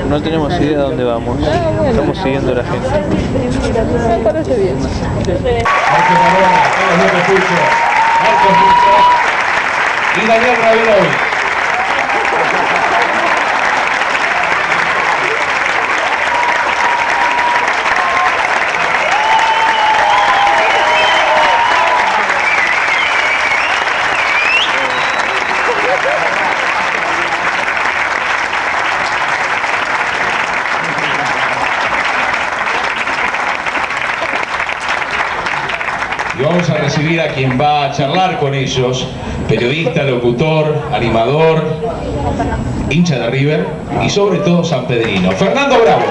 No tenemos idea de dónde vamos. Estamos siguiendo a la gente. Me parece bien. Y Daniel Rabinovich. Y vamos a recibir a quien va a charlar con ellos, periodista, locutor, animador, hincha de River y sobre todo sanpedrino, Fernando Bravo.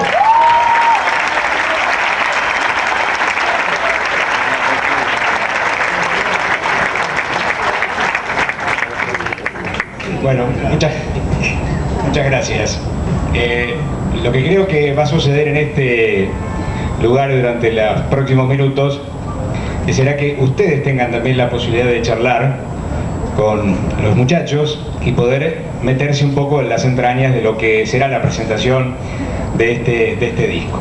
Bueno, muchas gracias. Lo que creo que va a suceder en este lugar durante los próximos minutos será que ustedes tengan también la posibilidad de charlar con los muchachos y poder meterse un poco en las entrañas de lo que será la presentación de este disco.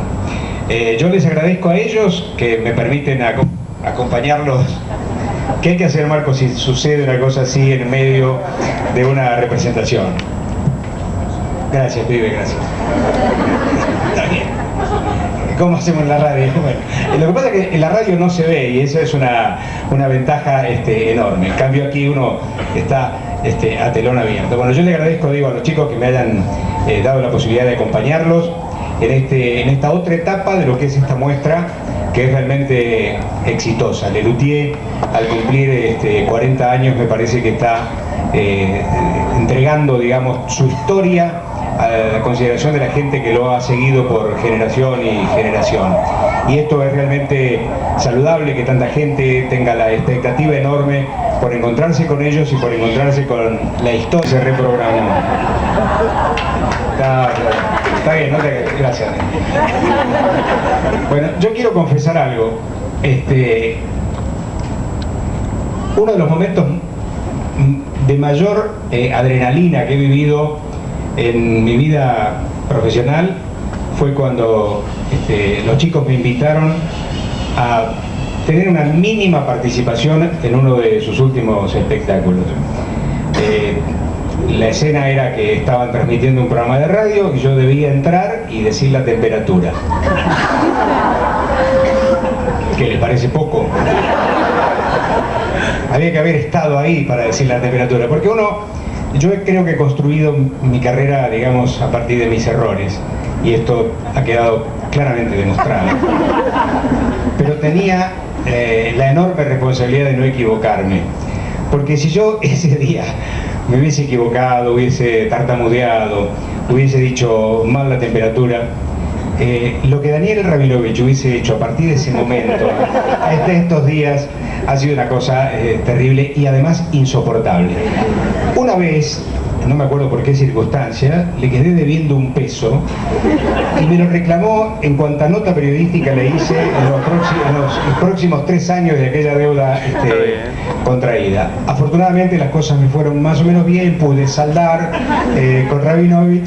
Yo les agradezco a ellos que me permiten acompañarlos. ¿Qué hay que hacer, Marco, si sucede una cosa así en medio de una representación? Gracias, pibe, gracias. Está bien. ¿Cómo hacemos en la radio? Bueno, lo que pasa es que en la radio no se ve y eso es una ventaja enorme. En cambio aquí uno está a telón abierto. Bueno, yo le agradezco, digo, a los chicos que me hayan dado la posibilidad de acompañarlos en esta otra etapa de lo que es esta muestra, que es realmente exitosa. Lelutier, al cumplir 40 años, me parece que está entregando, digamos, su historia a la consideración de la gente que lo ha seguido por generación y generación. Y esto es realmente saludable, que tanta gente tenga la expectativa enorme por encontrarse con ellos y por encontrarse con la historia. Se reprogramó. Está bien, no te... Gracias. Bueno, yo quiero confesar algo. Uno de los momentos de mayor adrenalina que he vivido en mi vida profesional fue cuando los chicos me invitaron a tener una mínima participación en uno de sus últimos espectáculos. La escena era que estaban transmitiendo un programa de radio y yo debía entrar y decir la temperatura. ¿Qué les parece poco? Había que haber estado ahí para decir la temperatura, porque yo creo que he construido mi carrera, digamos, a partir de mis errores, y esto ha quedado claramente demostrado. Pero tenía la enorme responsabilidad de no equivocarme, porque si yo ese día me hubiese equivocado, hubiese tartamudeado, hubiese dicho mal la temperatura, lo que Daniel Rabinovich hubiese hecho a partir de ese momento, estos días, ha sido una cosa terrible y además insoportable. Una vez, no me acuerdo por qué circunstancia, le quedé debiendo un peso y me lo reclamó en cuanta nota periodística le hice en los próximos 3 años de aquella deuda contraída. Afortunadamente las cosas me fueron más o menos bien, pude saldar con Rabinovich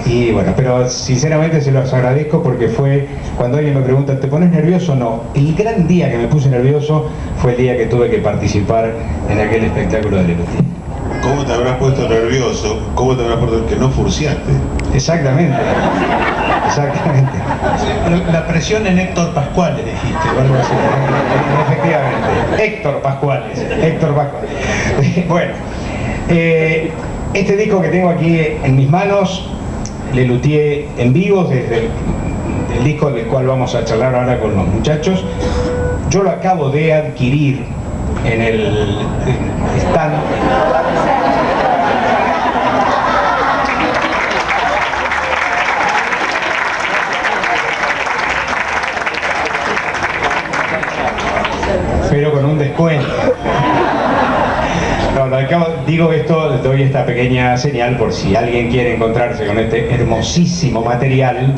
y bueno, pero sinceramente se los agradezco porque fue cuando alguien me pregunta, ¿te pones nervioso? No. El gran día que me puse nervioso fue el día que tuve que participar en aquel espectáculo de Lelutier. ¿Cómo te habrás puesto nervioso? ¿Cómo te habrás puesto que no furciaste? Exactamente. Exactamente. La presión en Héctor Pascuales, dijiste, o algo así. Efectivamente. Héctor Pascuales. Bueno, este disco que tengo aquí en mis manos, Lelutier en vivo, desde el disco del cual vamos a charlar ahora con los muchachos, yo lo acabo de adquirir en el stand. Pero con un descuento. Digo esto, doy esta pequeña señal por si alguien quiere encontrarse con este hermosísimo material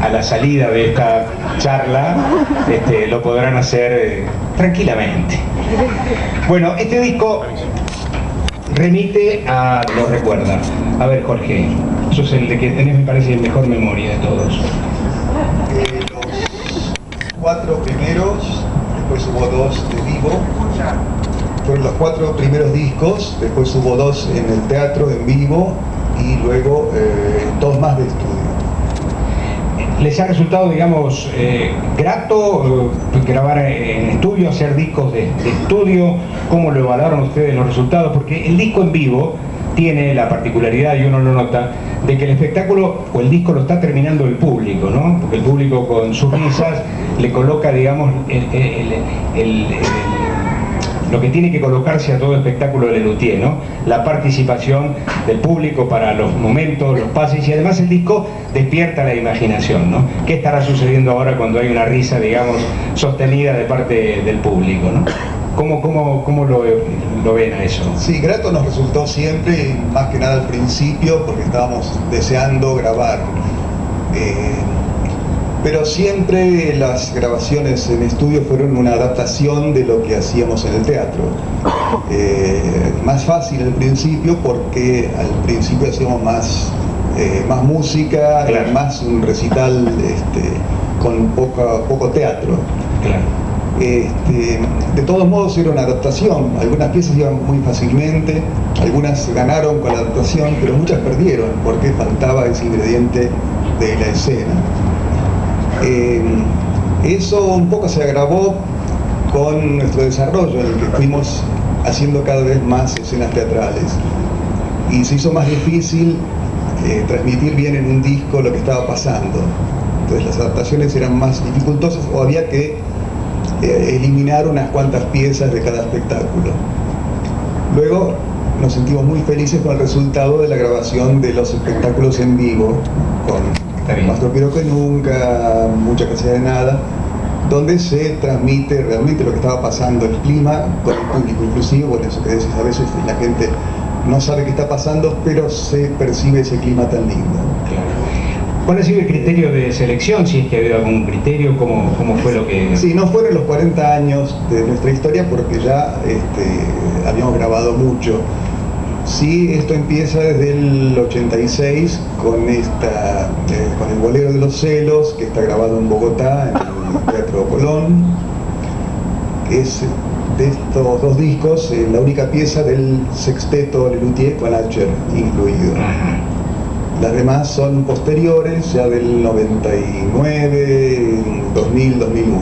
a la salida de esta charla, lo podrán hacer tranquilamente. Bueno, este disco remite a... lo recuerda. A ver, Jorge. Sos el de que tenés, me parece, el mejor memoria de todos. Los 4 primeros, después hubo 2 de vivo. Fueron los 4 primeros discos, después hubo 2 en el teatro en vivo y luego 2 más de estudio. ¿Les ha resultado, digamos, grato grabar en estudio, hacer discos de estudio? ¿Cómo lo evaluaron ustedes los resultados? Porque el disco en vivo tiene la particularidad, y uno lo nota, de que el espectáculo o el disco lo está terminando el público, ¿no? Porque el público con sus risas le coloca, digamos, lo que tiene que colocarse a todo espectáculo de Lelutier, ¿no? La participación del público para los momentos, los pases, y además el disco despierta la imaginación, ¿no? ¿Qué estará sucediendo ahora cuando hay una risa, digamos, sostenida de parte del público, ¿no? ¿Cómo lo ven a eso? Sí, grato nos resultó siempre, más que nada al principio, porque estábamos deseando grabar. Pero siempre las grabaciones en estudio fueron una adaptación de lo que hacíamos en el teatro. Más fácil al principio, porque al principio hacíamos más música, claro, más un recital con poco teatro. Claro. De todos modos era una adaptación, algunas piezas iban muy fácilmente, algunas ganaron con la adaptación, pero muchas perdieron porque faltaba ese ingrediente de la escena. Eso un poco se agravó con nuestro desarrollo, en el que fuimos haciendo cada vez más escenas teatrales y se hizo más difícil transmitir bien en un disco lo que estaba pasando. Entonces las adaptaciones eran más dificultosas o había que eliminar unas cuantas piezas de cada espectáculo. Luego nos sentimos muy felices con el resultado de la grabación de los espectáculos en vivo, con Más Tropiero que Nunca, Mucha Casilla de Nada, donde se transmite realmente lo que estaba pasando, el clima con el público, inclusive, bueno, eso que decís, a veces la gente no sabe qué está pasando, pero se percibe ese clima tan lindo. Claro. ¿Cuál ha sido el criterio de selección? Si es que ha habido algún criterio, ¿cómo fue lo que...? Sí, no fueron los 40 años de nuestra historia porque ya habíamos grabado mucho. Sí, esto empieza desde el 86 con el Bolero de los Celos, que está grabado en Bogotá, en el Teatro Colón. Es de estos 2 discos la única pieza del sexteto Lelutier con Ascher incluido. Las demás son posteriores, ya del 99, 2000, 2001.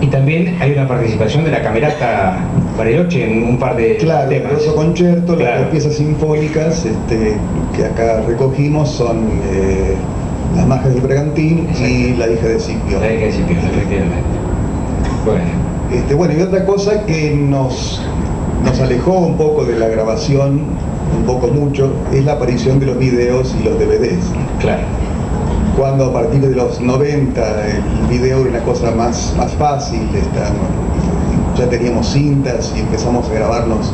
Y también hay una participación de la Camerata Bariloche en un par de temas. El Grosso Concerto, claro. Las 2 piezas sinfónicas que acá recogimos son Las Majas del Bergantín y La Hija de Escipión. La Hija de Escipión, efectivamente. Bueno, y otra cosa que nos alejó un poco de la grabación, un poco mucho, es la aparición de los videos y los DVDs. Claro. Cuando a partir de los 90 el video era una cosa más fácil, ya teníamos cintas y empezamos a grabarnos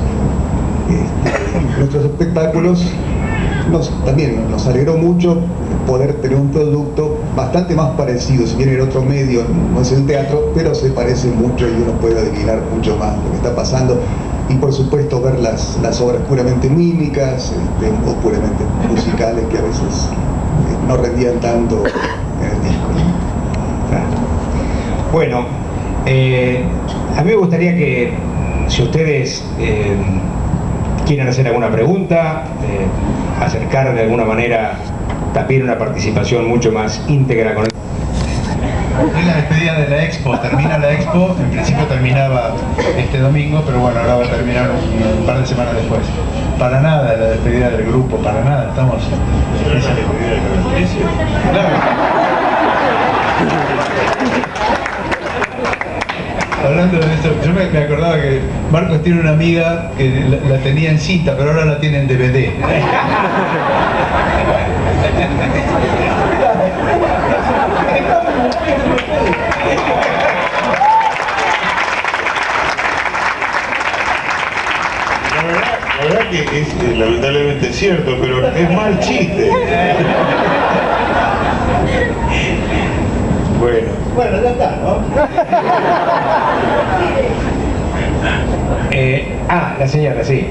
nuestros espectáculos, también nos alegró mucho poder tener un producto bastante más parecido, si bien era otro medio, no es el teatro, pero se parece mucho y uno puede adivinar mucho más lo que está pasando. Y por supuesto ver las obras puramente mímicas o puramente musicales que a veces no rendían tanto en el disco. Bueno, a mí me gustaría que, si ustedes quieren hacer alguna pregunta, acercar de alguna manera también una participación mucho más íntegra con Es la despedida de la Expo, termina la Expo, en principio terminaba este domingo, pero bueno, ahora va a terminar un par de semanas después. Para nada la despedida del grupo, para nada, estamos... Claro. Hablando de esto, yo me acordaba que Marcos tiene una amiga que la tenía en cinta, pero ahora la tiene en DVD. La verdad que es lamentablemente cierto, pero es mal chiste. Bueno, ya está, ¿no? La señora, sí.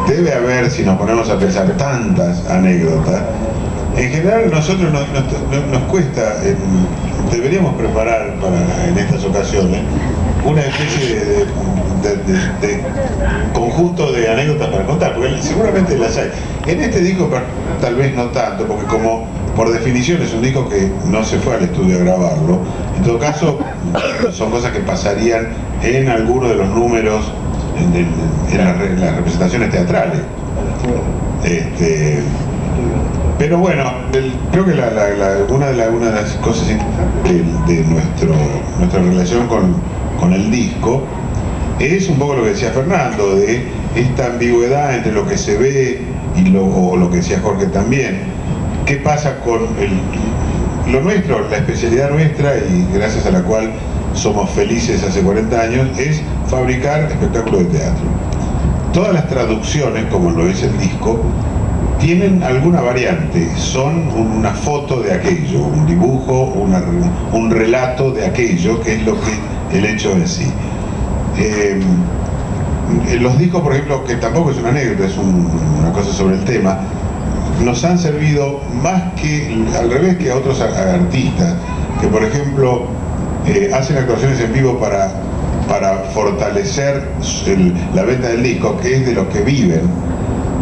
debe haber, si nos ponemos a pensar, tantas anécdotas. En general nosotros nos cuesta, deberíamos preparar en estas ocasiones una especie de conjunto de anécdotas para contar, porque seguramente las hay. En este disco tal vez no tanto, porque como por definición es un disco que no se fue al estudio a grabarlo, en todo caso son cosas que pasarían en alguno de los números, en las representaciones teatrales. Pero bueno, creo que una de las cosas de nuestra relación con el disco es un poco lo que decía Fernando, de esta ambigüedad entre lo que se ve y o lo que decía Jorge también. ¿Qué pasa con lo nuestro, la especialidad nuestra, y gracias a la cual somos felices hace 40 años, es fabricar espectáculos de teatro? Todas las traducciones, como lo es el disco, tienen alguna variante, son una foto de aquello, un dibujo, un relato de aquello, que es lo que el hecho en sí. Los discos, por ejemplo, que tampoco es una anécdota, es una cosa sobre el tema, nos han servido más que, al revés, que a otros artistas, que por ejemplo hacen actuaciones en vivo para fortalecer la venta del disco, que es de los que viven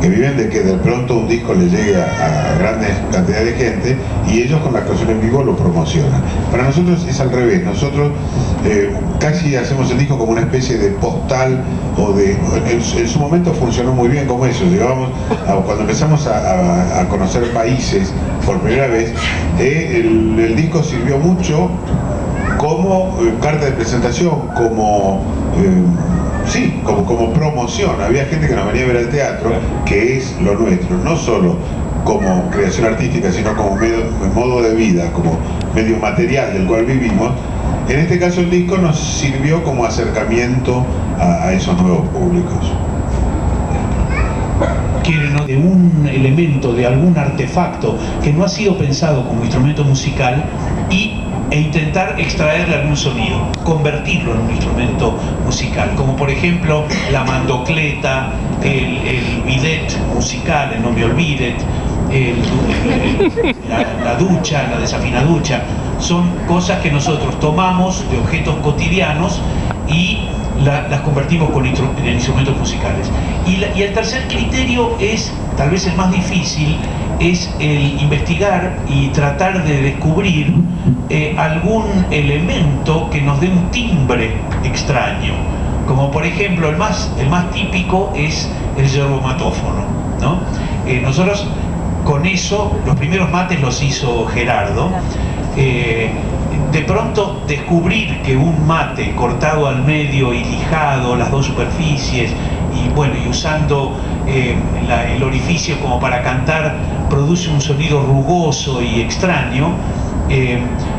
de que de pronto un disco le llegue a grandes cantidades de gente, y ellos con la actuación en vivo lo promocionan. Para nosotros es al revés, nosotros casi hacemos el disco como una especie de postal, en su momento funcionó muy bien como eso. Llegábamos cuando empezamos a conocer países por primera vez, el disco sirvió mucho como carta de presentación, como promoción. Había gente que nos venía a ver al teatro, que es lo nuestro, no solo como creación artística, sino como modo de vida, como medio material del cual vivimos. En este caso el disco nos sirvió como acercamiento a esos nuevos públicos. Quieren de un elemento, de algún artefacto que no ha sido pensado como instrumento musical e intentar extraerle algún sonido, convertirlo en un instrumento musical, como por ejemplo la mandocleta, el bidet musical, el no me olvides, la ducha, la desafinaducha. Son cosas que nosotros tomamos de objetos cotidianos y las convertimos en instrumentos musicales. Y el tercer criterio es, tal vez el más difícil, es el investigar y tratar de descubrir algún elemento que nos dé un timbre extraño. Como por ejemplo, el más típico es el yerbomatófono, ¿no? Nosotros con eso, los primeros mates los hizo Gerardo. De pronto descubrir que un mate cortado al medio y lijado las dos superficies y usando el orificio como para cantar produce un sonido rugoso y extraño,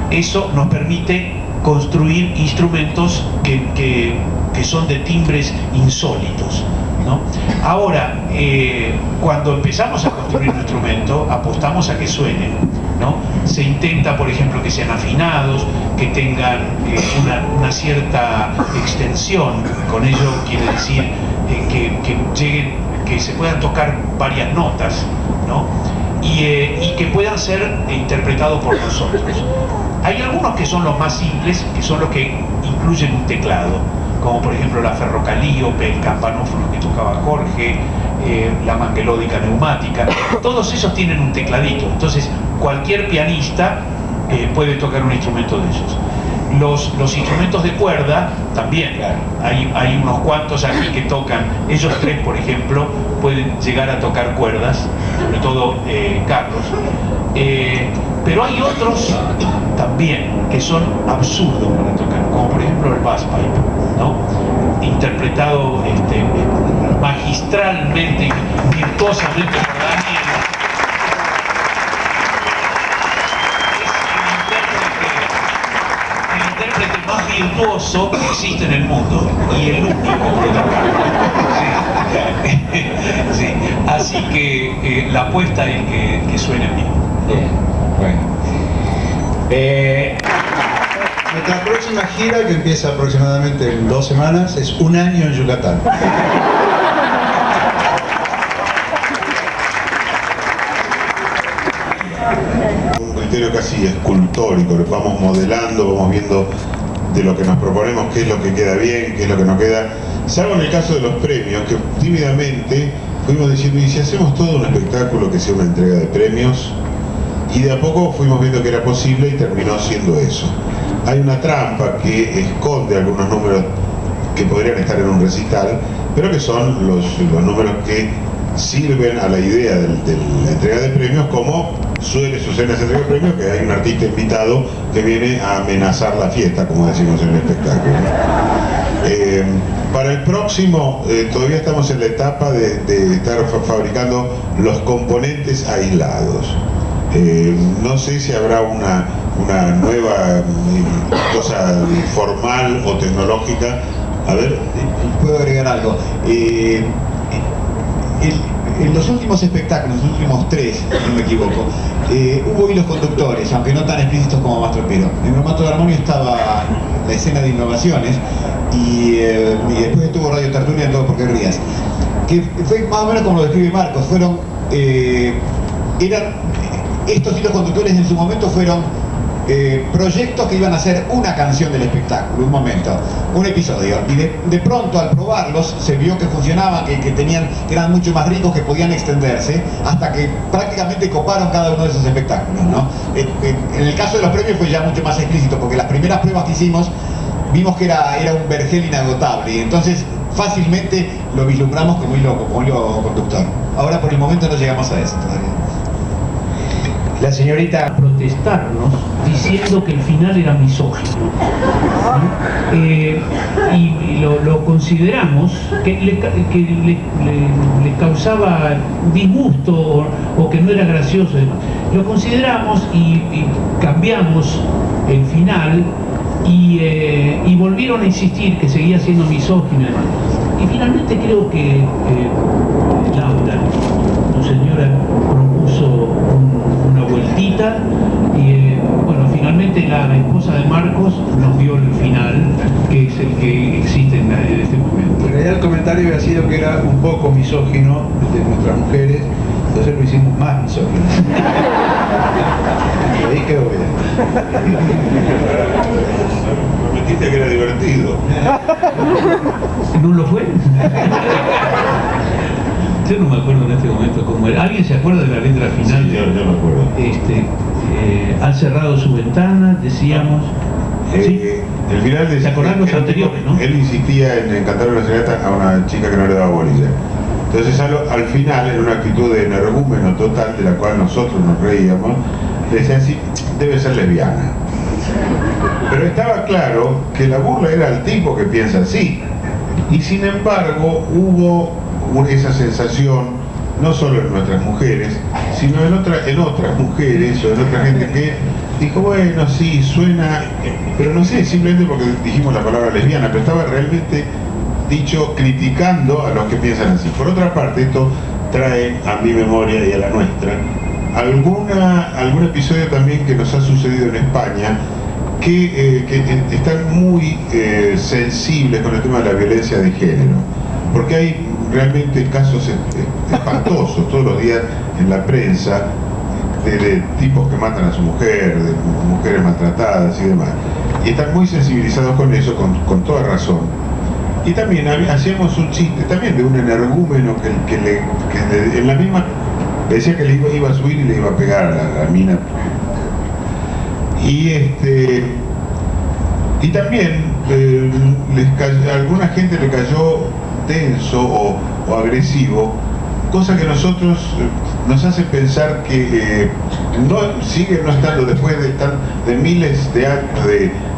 eso nos permite construir instrumentos que son de timbres insólitos, ¿no? Ahora, cuando empezamos a construir un instrumento, apostamos a que suenen, ¿no? Se intenta, por ejemplo, que sean afinados, que tengan una cierta extensión. Con ello quiere decir que se puedan tocar varias notas, ¿no? Y que puedan ser interpretados por nosotros. Hay algunos que son los más simples, que son los que incluyen un teclado, como por ejemplo la ferrocalíope, el campanófono que tocaba Jorge, la manguelódica neumática. Todos esos tienen un tecladito, entonces cualquier pianista puede tocar un instrumento de esos. Los instrumentos de cuerda también, hay unos cuantos aquí que tocan. Ellos tres, por ejemplo, pueden llegar a tocar cuerdas, sobre todo Carlos. Pero hay otros también que son absurdos para tocar, como por ejemplo el bass pipe, ¿no? Interpretado magistralmente, virtuosamente por Daniel. Es el intérprete más virtuoso que existe en el mundo y el único protagonista. Sí. Así que la apuesta es que suene bien. Bueno. Nuestra próxima gira, que empieza aproximadamente en 2 semanas, es un año en Yucatán. un criterio casi escultórico, lo vamos modelando, vamos viendo de lo que nos proponemos, qué es lo que queda bien, qué es lo que no queda, salvo en el caso de los premios, que tímidamente fuimos diciendo, y si hacemos todo un espectáculo que sea una entrega de premios, y de a poco fuimos viendo que era posible y terminó siendo eso. Hay una trampa que esconde algunos números que podrían estar en un recital, pero que son los números que sirven a la idea de la entrega de premios, como suele suceder en esa entrega de premios, que hay un artista invitado que viene a amenazar la fiesta, como decimos en el espectáculo. Para el próximo, todavía estamos en la etapa de estar fabricando los componentes aislados. No sé si habrá una nueva cosa formal o tecnológica. A ver. Puedo agregar algo. En los últimos espectáculos, los últimos 3, si no me equivoco, hubo hilos conductores, aunque no tan explícitos como Mastropero. En Bromato de Armonio estaba la escena de innovaciones y después estuvo Radio Tertulia en Todo Porque Rías, que fue más o menos como lo describe Marcos. Estos hilos conductores en su momento fueron proyectos que iban a ser una canción del espectáculo, un episodio, y de pronto al probarlos se vio que funcionaban, que eran mucho más ricos, que podían extenderse, hasta que prácticamente coparon cada uno de esos espectáculos, ¿no? En el caso de los premios fue ya mucho más explícito, porque las primeras pruebas que hicimos vimos que era un vergel inagotable, y entonces fácilmente lo vislumbramos como hilo conductor. Ahora por el momento no llegamos a eso todavía. La señorita protestarnos diciendo que el final era misógino, ¿no? Y lo consideramos que le causaba disgusto o que no era gracioso. Lo consideramos y cambiamos el final y volvieron a insistir que seguía siendo misógino. Y finalmente creo que Laura, tu señora, propuso una vueltita y bueno, finalmente la esposa de Marcos nos dio el final, que es el que existe en este momento. En realidad el comentario había sido que era un poco misógino de nuestras mujeres, entonces lo hicimos más misógino. Y ahí quedó bien. Prometiste que era divertido. ¿No lo fue? Yo no me acuerdo en este momento cómo era. ¿Alguien se acuerda de la letra final? Sí, yo me acuerdo. Han cerrado su ventana, decíamos. ¿Sí? El final de... ¿Se acordan los anteriores, no? Él insistía en cantar una serenata a una chica que no le daba bolilla. Entonces al final, en una actitud de energúmeno total, de la cual nosotros nos reíamos, le decían, sí, debe ser lesbiana. Pero estaba claro que la burla era al tipo que piensa así. Y sin embargo hubo esa sensación, no solo en nuestras mujeres, sino en otras mujeres o en otra gente que dijo, bueno, sí, suena, pero no sé, simplemente porque dijimos la palabra lesbiana, pero estaba realmente dicho criticando a los que piensan así. Por otra parte, esto trae a mi memoria y a la nuestra algún episodio también que nos ha sucedido en España, que están muy sensibles con el tema de la violencia de género, porque hay realmente casos espantosos todos los días en la prensa de tipos que matan a su mujer, de mujeres maltratadas y demás, y están muy sensibilizados con eso, con toda razón. Y también hacíamos un chiste también de un energúmeno que en la misma decía que le iba a subir y le iba a pegar a la mina. Y también a alguna gente le cayó tenso o agresivo, cosa que nosotros nos hace pensar que sigue no estando, después de miles de años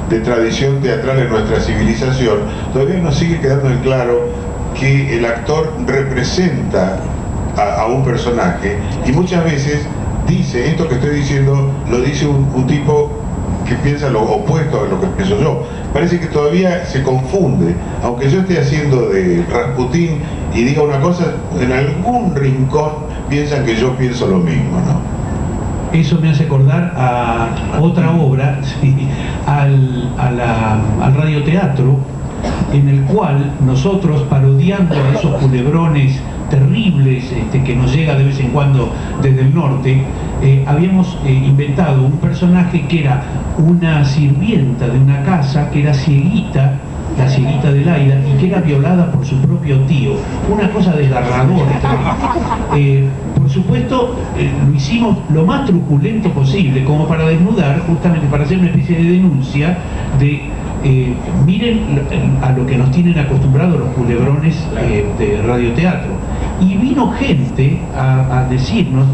de tradición teatral en nuestra civilización, todavía nos sigue quedando en claro que el actor representa a un personaje, y muchas veces dice esto que estoy diciendo, lo dice un tipo que piensa lo opuesto a lo que pienso yo. Parece que todavía se confunde, aunque yo esté haciendo de Rasputín y diga una cosa, en algún rincón piensan que yo pienso lo mismo, ¿no? Eso me hace acordar a otra obra, sí, al radioteatro, en el cual nosotros, parodiando a esos culebrones terribles que nos llega de vez en cuando desde el norte, habíamos inventado un personaje que era una sirvienta de una casa que era cieguita, la cieguita de Laida, y que era violada por su propio tío. Una cosa desgarradora. Por supuesto, lo hicimos lo más truculento posible, como para desnudar, justamente para hacer una especie de denuncia de miren a lo que nos tienen acostumbrados los culebrones de radioteatro. Y vino gente a decirnos